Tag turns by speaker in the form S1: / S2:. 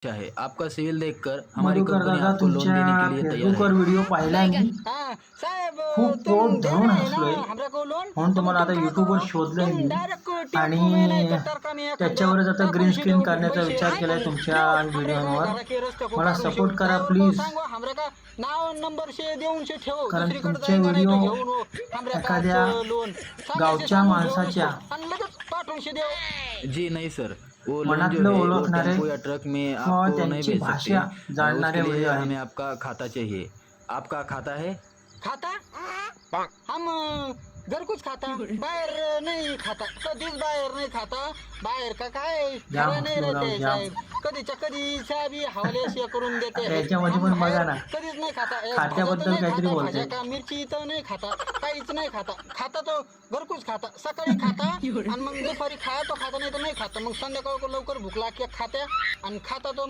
S1: अच्छा है, आपका सिविल देखकर हमारी
S2: मधुकर
S1: कंपनी
S2: दादा
S1: आपको लोन देने
S2: तुमच्या
S1: के लिए तैयार
S2: फेसबुकवर
S1: है।
S2: व्हिडिओ पाहिला मी,
S3: हाँ साहब,
S2: खूप
S3: तुम
S2: पोट
S3: दे
S2: धरून
S3: रहे हैं ना
S2: हसलोय.
S3: हमरा को लोन.
S2: म्हणून
S3: तो
S2: तुम्हाला
S3: मग
S2: आता
S3: तुम काय
S2: युट्यूबवर
S3: करो,
S2: शोधलंय
S3: तुम
S2: मी
S3: डायरेक्ट
S2: आणि
S3: टेम्पो में नाही तर टरकाने एखादा
S2: त्याच्यावरच आता ग्रीन
S3: टाकून
S2: स्क्रीन
S3: शिदेव
S2: करण्याचा
S3: पैसे
S2: विचार केलाय
S3: आणि
S2: तुमच्या
S3: देव हमरे
S2: व्हिडिओवर.
S3: घराके रस्ते को
S2: मला
S3: काढून
S2: सपोर्ट
S3: शिव.
S2: करा
S3: ड्रायव्हर को
S2: प्लीज,
S3: सांगो हमरे का नाव नंबर शे देऊन शे ठेव,
S2: कारण
S3: दुसरीकडे
S2: तुमचे
S3: जाईन नाही
S2: व्हिडिओ
S3: तो घेऊन हो हमरे का
S2: एखाद्या
S3: लोन
S2: गावच्या माणसाच्या
S3: आणि लगेच पाठवून शे देव.
S1: जी नहीं सर, वो लोन जो
S2: मनातलं
S1: है वो
S2: ओळखणारे
S1: टेम्पो या ट्रक में
S2: किंवा
S1: आपको नहीं
S2: त्यांची
S1: भेज
S2: भाषा
S1: सकते।
S2: जाणणारे
S1: उसके लिए
S2: व्हिडिओ
S1: हमें
S2: आहेत.
S1: आपका खाता चाहिए। आपका खाता है?
S3: खाता हम घर कुछ खाता, बाहेर नाही खाता, कधीच बाहेर नाही खाता. बाहेर का काय
S2: जाम
S3: खरं नाही
S2: हसलो राव,
S3: राहते
S2: जाम.
S3: साहेब. कधीच्या कधी चहा बी हवाले शे करून देते.
S2: याच्यामध्ये
S3: हम
S2: पण बघा
S3: बाहेर
S2: ना,
S3: कधीच नाही खाता.
S2: खात्याबद्दल
S3: भाज्या तर नाही
S2: काहीतरी
S3: खाता,
S2: बोलताय.
S3: भाज्या का मिरची तर नाही खाता, काहीच नाही खाता. खाता तो घरकुच खाता, सकाळी खाता आणि मग दुपारी खाया तो खाता, नाही तर नाही खाता. मग संध्याकाळ लवकर भूक लागते खात्या आणि खाता तो